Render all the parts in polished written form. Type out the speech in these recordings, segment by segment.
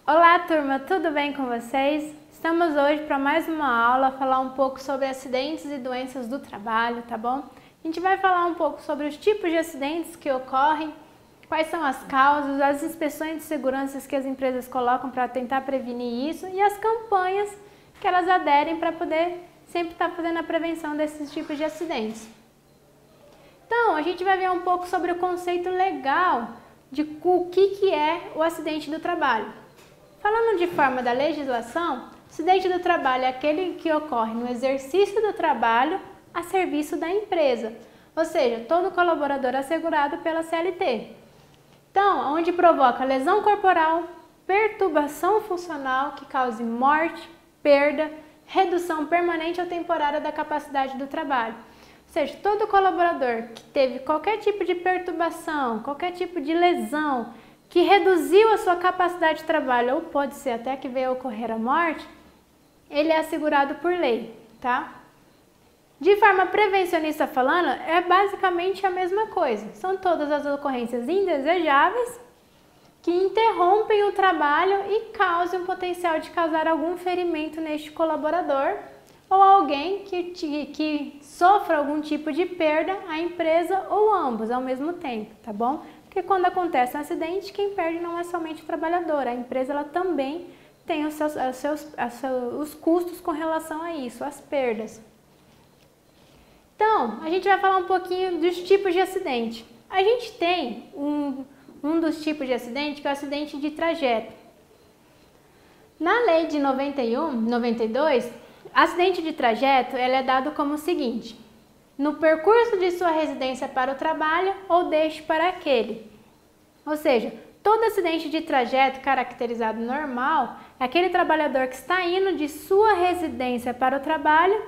Olá, turma, tudo bem com vocês? Estamos hoje para mais uma aula, falar um pouco sobre acidentes e doenças do trabalho, tá bom? A gente vai falar um pouco sobre os tipos de acidentes que ocorrem, quais são as causas, as inspeções de segurança que as empresas colocam para tentar prevenir isso e as campanhas que elas aderem para poder sempre estar fazendo a prevenção desses tipos de acidentes. Então, a gente vai ver um pouco sobre o conceito legal de o que é o acidente do trabalho. Falando de forma da legislação, acidente do trabalho é aquele que ocorre no exercício do trabalho a serviço da empresa, ou seja, todo colaborador assegurado pela CLT. Então, onde provoca lesão corporal, perturbação funcional que cause morte, perda, redução permanente ou temporária da capacidade do trabalho. Ou seja, todo colaborador que teve qualquer tipo de perturbação, qualquer tipo de lesão, que reduziu a sua capacidade de trabalho, ou pode ser até que veio a ocorrer a morte, ele é assegurado por lei, tá? De forma prevencionista falando, é basicamente a mesma coisa. São todas as ocorrências indesejáveis que interrompem o trabalho e causam o potencial de causar algum ferimento neste colaborador ou alguém que sofra algum tipo de perda à empresa ou ambos ao mesmo tempo, tá bom? Porque quando acontece um acidente, quem perde não é somente o trabalhador, a empresa ela também tem os custos com relação a isso, as perdas. Então, a gente vai falar um pouquinho dos tipos de acidente. A gente tem um dos tipos de acidente que é o acidente de trajeto. Na lei de 92, acidente de trajeto ele é dado como o seguinte: no percurso de sua residência para o trabalho ou deixe para aquele. Ou seja, todo acidente de trajeto caracterizado normal é aquele trabalhador que está indo de sua residência para o trabalho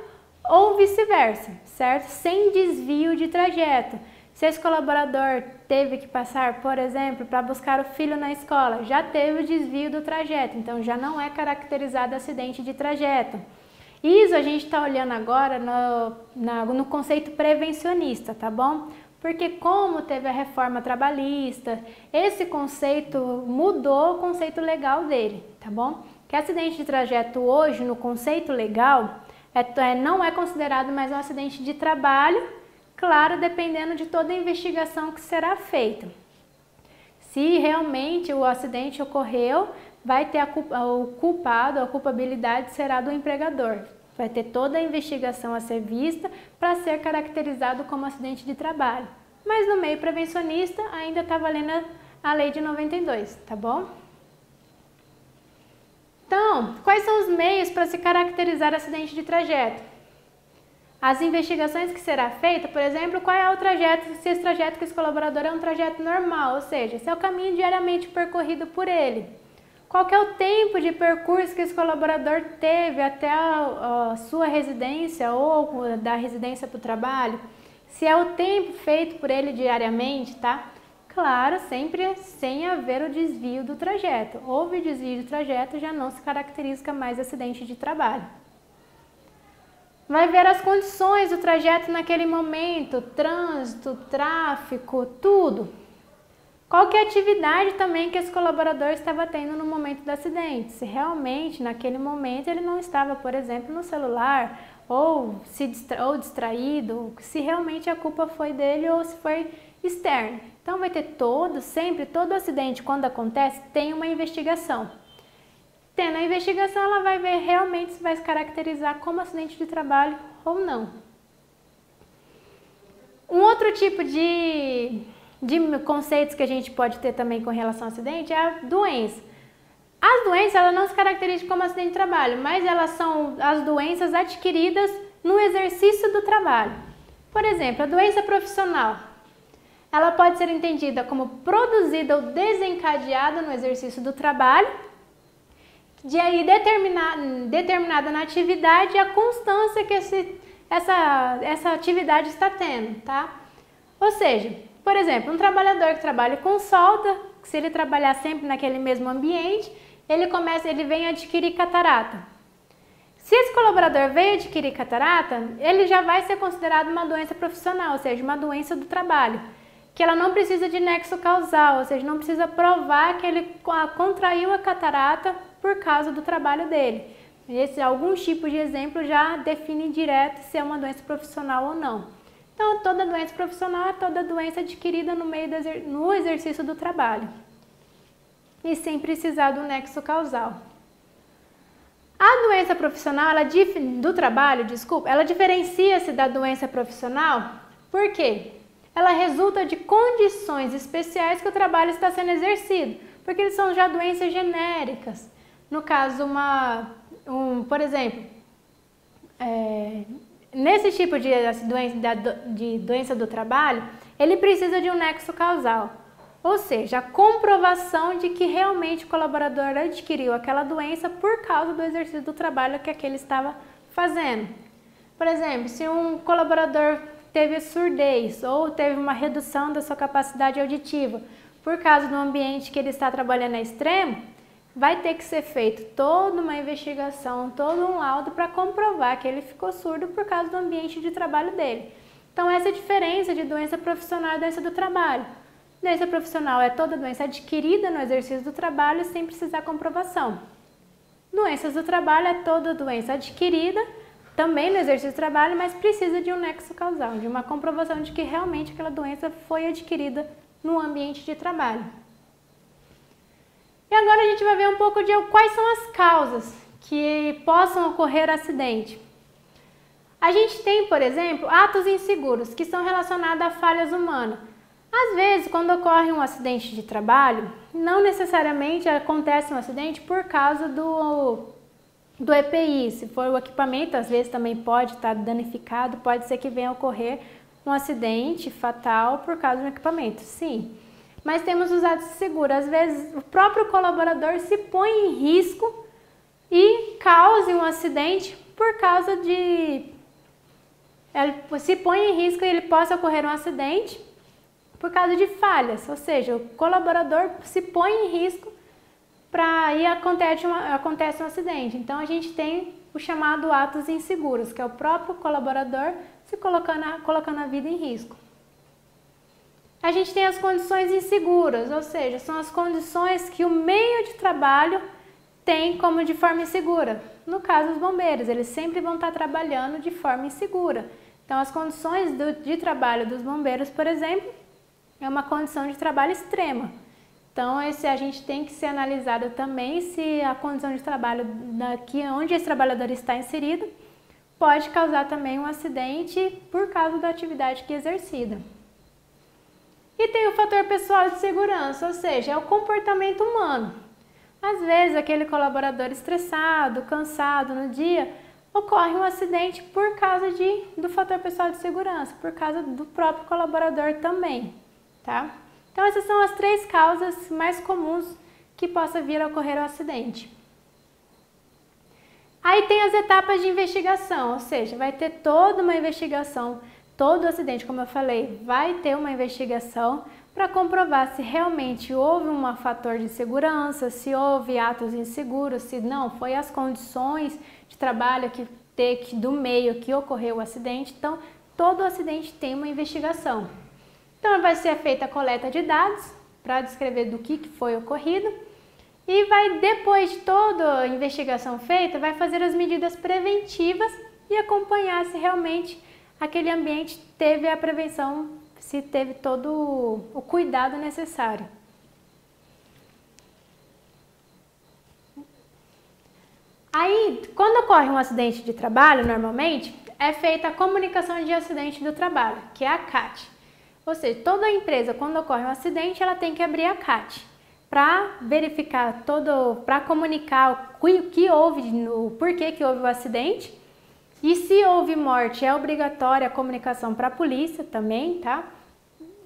ou vice-versa, certo? Sem desvio de trajeto. Se esse colaborador teve que passar, por exemplo, para buscar o filho na escola, já teve o desvio do trajeto, então já não é caracterizado acidente de trajeto. Isso a gente está olhando agora no conceito prevencionista, tá bom? Porque como teve a reforma trabalhista, esse conceito mudou o conceito legal dele, tá bom? Que acidente de trajeto hoje, no conceito legal, não é considerado mais um acidente de trabalho, claro, dependendo de toda a investigação que será feita. Se realmente o acidente ocorreu, vai ter o culpado, a culpabilidade será do empregador. Vai ter toda a investigação a ser vista para ser caracterizado como acidente de trabalho. Mas no meio prevencionista ainda está valendo a lei de 92, tá bom? Então, quais são os meios para se caracterizar acidente de trajeto? As investigações que será feita, por exemplo, qual é o trajeto, se esse trajeto que esse colaborador é um trajeto normal, ou seja, se é o caminho diariamente percorrido por ele. Qual que é o tempo de percurso que esse colaborador teve até a sua residência ou da residência para o trabalho? Se é o tempo feito por ele diariamente, tá? Claro, sempre sem haver o desvio do trajeto. Houve desvio do trajeto, já não se caracteriza mais acidente de trabalho. Vai ver as condições do trajeto naquele momento, trânsito, tráfego, tudo. Qual que é a atividade também que esse colaborador estava tendo no momento do acidente? Se realmente naquele momento ele não estava, por exemplo, no celular ou distraído, se realmente a culpa foi dele ou se foi externa. Então vai ter sempre todo acidente quando acontece tem uma investigação. Tendo a investigação ela vai ver realmente se vai se caracterizar como acidente de trabalho ou não. Um outro tipo de conceitos que a gente pode ter também com relação ao acidente é a doença. As doenças elas não se caracterizam como acidente de trabalho, mas elas são as doenças adquiridas no exercício do trabalho. Por exemplo, a doença profissional, ela pode ser entendida como produzida ou desencadeada no exercício do trabalho, de aí determinada na atividade a constância que essa atividade está tendo, tá? Ou seja, por exemplo, um trabalhador que trabalha com solda, se ele trabalhar sempre naquele mesmo ambiente, ele vem adquirir catarata. Se esse colaborador veio adquirir catarata, ele já vai ser considerado uma doença profissional, ou seja, uma doença do trabalho, que ela não precisa de nexo causal, ou seja, não precisa provar que ele contraiu a catarata por causa do trabalho dele. Alguns tipos de exemplo já define direto se é uma doença profissional ou não. Então, toda doença profissional é toda doença adquirida no exercício do trabalho e sem precisar do nexo causal. A doença profissional do trabalho, ela diferencia-se da doença profissional por quê? Ela resulta de condições especiais que o trabalho está sendo exercido, porque eles são já doenças genéricas. No caso, por exemplo, nesse tipo de doença do trabalho, ele precisa de um nexo causal, ou seja, a comprovação de que realmente o colaborador adquiriu aquela doença por causa do exercício do trabalho que aquele estava fazendo. Por exemplo, se um colaborador teve surdez ou teve uma redução da sua capacidade auditiva por causa do ambiente que ele está trabalhando a extremo, vai ter que ser feito toda uma investigação, todo um laudo para comprovar que ele ficou surdo por causa do ambiente de trabalho dele. Então, essa é a diferença de doença profissional e doença do trabalho. Doença profissional é toda doença adquirida no exercício do trabalho sem precisar comprovação. Doenças do trabalho é toda doença adquirida também no exercício do trabalho, mas precisa de um nexo causal, de uma comprovação de que realmente aquela doença foi adquirida no ambiente de trabalho. E agora a gente vai ver um pouco de quais são as causas que possam ocorrer acidente. A gente tem, por exemplo, atos inseguros, que são relacionados a falhas humanas. Às vezes, quando ocorre um acidente de trabalho, não necessariamente acontece um acidente por causa do EPI. Se for o equipamento, às vezes também pode estar danificado, pode ser que venha a ocorrer um acidente fatal por causa do equipamento, sim. Mas temos os atos inseguros. Às vezes, o próprio colaborador se põe em risco e cause um acidente por causa de... se põe em risco e ele possa ocorrer um acidente por causa de falhas, ou seja, o colaborador se põe em risco e acontece um acidente. Então, a gente tem o chamado atos inseguros, que é o próprio colaborador se colocando a vida em risco. A gente tem as condições inseguras, ou seja, são as condições que o meio de trabalho tem como de forma insegura. No caso dos bombeiros, eles sempre vão estar trabalhando de forma insegura. Então, as condições de trabalho dos bombeiros, por exemplo, é uma condição de trabalho extrema. Então, a gente tem que ser analisado também se a condição de trabalho onde esse trabalhador está inserido pode causar também um acidente por causa da atividade que é exercida. E tem o fator pessoal de segurança, ou seja, é o comportamento humano. Às vezes, aquele colaborador estressado, cansado no dia, ocorre um acidente por causa do fator pessoal de segurança, por causa do próprio colaborador também, tá? Então, essas são as 3 causas mais comuns que possa vir a ocorrer o acidente. Aí tem as etapas de investigação, ou seja, vai ter toda uma investigação. Todo acidente, como eu falei, vai ter uma investigação para comprovar se realmente houve um fator de segurança, se houve atos inseguros, se não, foi as condições de trabalho do meio que ocorreu o acidente. Então, todo acidente tem uma investigação. Então, vai ser feita a coleta de dados para descrever do que foi ocorrido e depois de toda a investigação feita, vai fazer as medidas preventivas e acompanhar se realmente aquele ambiente teve a prevenção, se teve todo o cuidado necessário. Aí, quando ocorre um acidente de trabalho, normalmente, é feita a comunicação de acidente do trabalho, que é a CAT. Ou seja, toda empresa, quando ocorre um acidente, ela tem que abrir a CAT para verificar para comunicar o que houve, porquê que houve o acidente. E se houve morte, é obrigatória a comunicação para a polícia também, tá?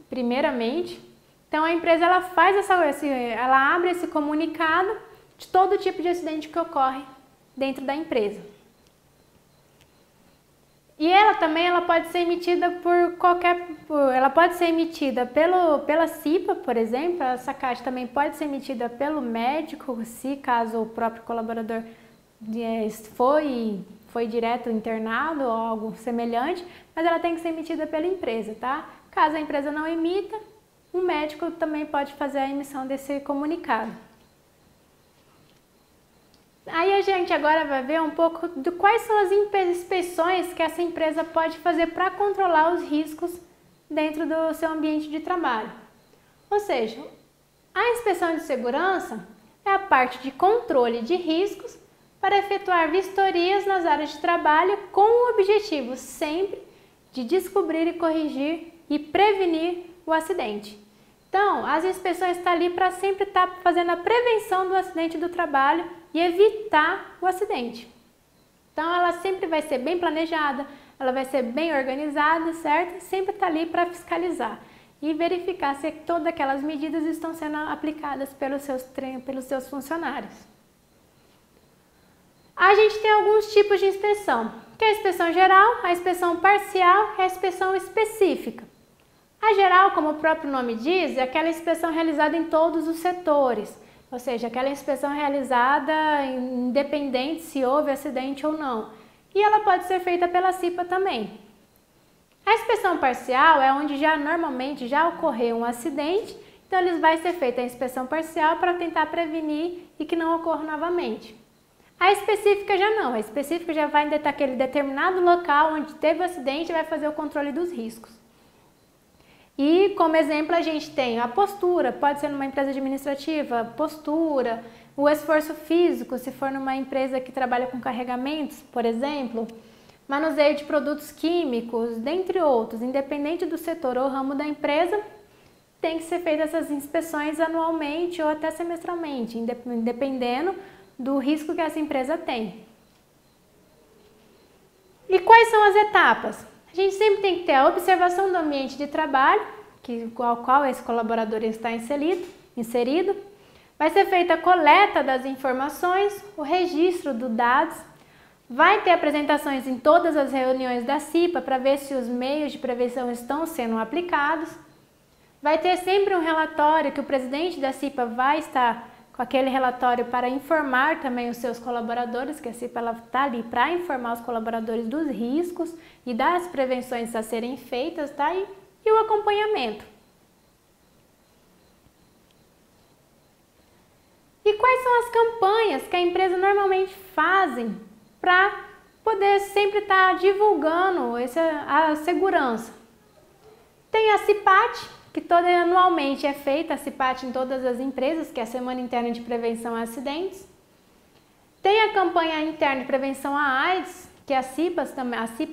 Primeiramente. Então, a empresa ela abre esse comunicado de todo tipo de acidente que ocorre dentro da empresa. E ela pode ser emitida ela pode ser emitida pela CIPA, por exemplo. Essa CAT também pode ser emitida pelo médico, se caso o próprio colaborador foi direto internado ou algo semelhante, mas ela tem que ser emitida pela empresa, tá? Caso a empresa não emita, um médico também pode fazer a emissão desse comunicado. Aí a gente agora vai ver um pouco de quais são as inspeções que essa empresa pode fazer para controlar os riscos dentro do seu ambiente de trabalho. Ou seja, a inspeção de segurança é a parte de controle de riscos para efetuar vistorias nas áreas de trabalho com o objetivo sempre de descobrir e corrigir e prevenir o acidente. Então, as inspeções estão ali para sempre estar fazendo a prevenção do acidente do trabalho e evitar o acidente. Então, ela sempre vai ser bem planejada, ela vai ser bem organizada, certo? E sempre está ali para fiscalizar e verificar se todas aquelas medidas estão sendo aplicadas pelos seus funcionários. A gente tem alguns tipos de inspeção, que é a inspeção geral, a inspeção parcial e a inspeção específica. A geral, como o próprio nome diz, é aquela inspeção realizada em todos os setores, ou seja, aquela inspeção realizada independente se houve acidente ou não. E ela pode ser feita pela CIPA também. A inspeção parcial é onde normalmente já ocorreu um acidente, então vai ser feita a inspeção parcial para tentar prevenir e que não ocorra novamente. A específica já não, a específica já vai naquele determinado local onde teve o acidente e vai fazer o controle dos riscos. E como exemplo a gente tem a postura, pode ser numa empresa administrativa, postura, o esforço físico, se for numa empresa que trabalha com carregamentos, por exemplo, manuseio de produtos químicos, dentre outros, independente do setor ou ramo da empresa, tem que ser feitas essas inspeções anualmente ou até semestralmente, dependendo do risco que essa empresa tem. E quais são as etapas? A gente sempre tem que ter a observação do ambiente de trabalho, ao qual esse colaborador está inserido. Vai ser feita a coleta das informações, o registro dos dados. Vai ter apresentações em todas as reuniões da CIPA para ver se os meios de prevenção estão sendo aplicados. Vai ter sempre um relatório que o presidente da CIPA vai estar com aquele relatório para informar também os seus colaboradores, que a CIPA está ali para informar os colaboradores dos riscos e das prevenções a serem feitas, tá? E o acompanhamento. E quais são as campanhas que a empresa normalmente fazem para poder sempre estar divulgando a segurança? Tem a CIPAT, que anualmente é feita a CIPAT em todas as empresas, que é a Semana Interna de Prevenção a Acidentes. Tem a campanha interna de prevenção à AIDS, que a CIPA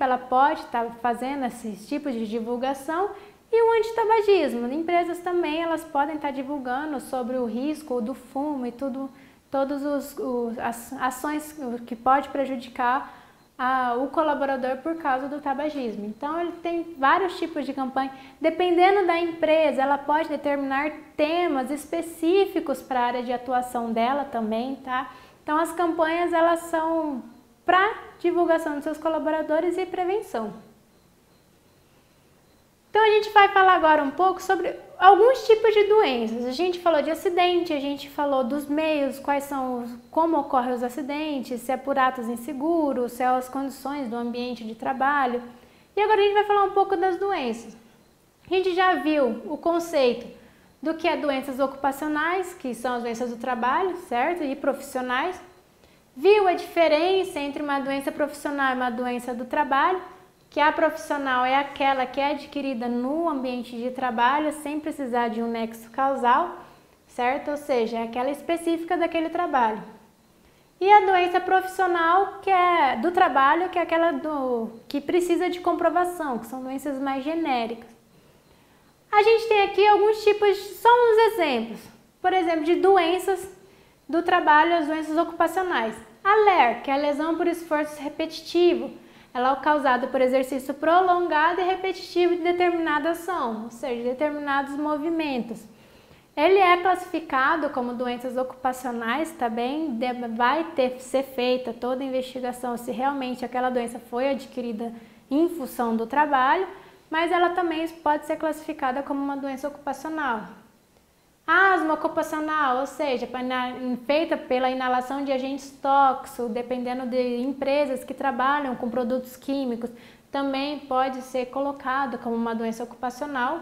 ela pode estar fazendo esses tipos de divulgação, e o antitabagismo. Empresas também elas podem estar divulgando sobre o risco do fumo e todas as ações que pode prejudicar o colaborador por causa do tabagismo. Então, ele tem vários tipos de campanha. Dependendo da empresa, ela pode determinar temas específicos para a área de atuação dela também, tá? Então, as campanhas, elas são para divulgação dos seus colaboradores e prevenção. Então, a gente vai falar agora um pouco sobre alguns tipos de doenças. A gente falou de acidente, a gente falou dos meios, como ocorrem os acidentes, se é por atos inseguros, se é as condições do ambiente de trabalho. E agora a gente vai falar um pouco das doenças. A gente já viu o conceito do que é doenças ocupacionais, que são as doenças do trabalho, certo? E profissionais. Viu a diferença entre uma doença profissional e uma doença do trabalho, que a profissional é aquela que é adquirida no ambiente de trabalho sem precisar de um nexo causal, certo? Ou seja, é aquela específica daquele trabalho. E a doença profissional, que é do trabalho, que é aquela que precisa de comprovação, que são doenças mais genéricas. A gente tem aqui alguns tipos, só uns exemplos, por exemplo, de doenças do trabalho, as doenças ocupacionais. A LER, que é a lesão por esforço repetitivo, ela é causada por exercício prolongado e repetitivo de determinada ação, ou seja, determinados movimentos. Ele é classificado como doenças ocupacionais, também vai ser feita toda a investigação se realmente aquela doença foi adquirida em função do trabalho, mas ela também pode ser classificada como uma doença ocupacional. Asma ocupacional, ou seja, feita pela inalação de agentes tóxicos, dependendo de empresas que trabalham com produtos químicos, também pode ser colocado como uma doença ocupacional.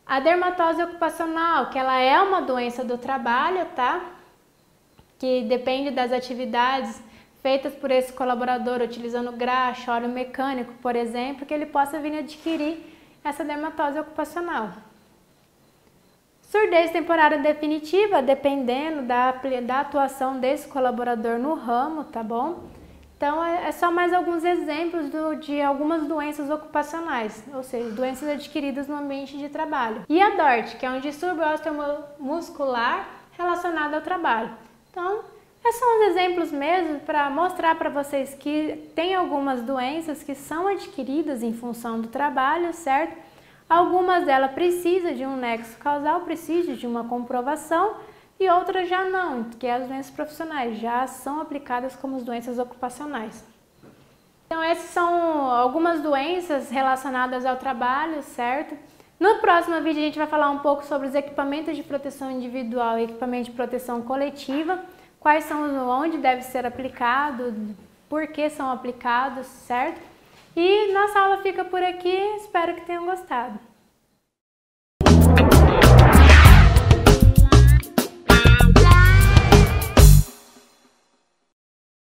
A dermatose ocupacional, que ela é uma doença do trabalho, tá? Que depende das atividades feitas por esse colaborador, utilizando graxa, óleo mecânico, por exemplo, que ele possa vir adquirir essa dermatose ocupacional. Surdez temporária definitiva, dependendo da atuação desse colaborador no ramo, tá bom? Então, é só mais alguns exemplos de algumas doenças ocupacionais, ou seja, doenças adquiridas no ambiente de trabalho. E a DORT, que é um distúrbio osteomuscular relacionado ao trabalho. Então, esses são os exemplos mesmo para mostrar para vocês que tem algumas doenças que são adquiridas em função do trabalho, certo? Algumas delas precisam de um nexo causal, precisam de uma comprovação, e outras já não, que as doenças profissionais já são aplicadas como doenças ocupacionais. Então, essas são algumas doenças relacionadas ao trabalho, certo? No próximo vídeo a gente vai falar um pouco sobre os equipamentos de proteção individual e equipamentos de proteção coletiva, quais são, onde deve ser aplicado, por que são aplicados, certo? E nossa aula fica por aqui, espero que tenham gostado.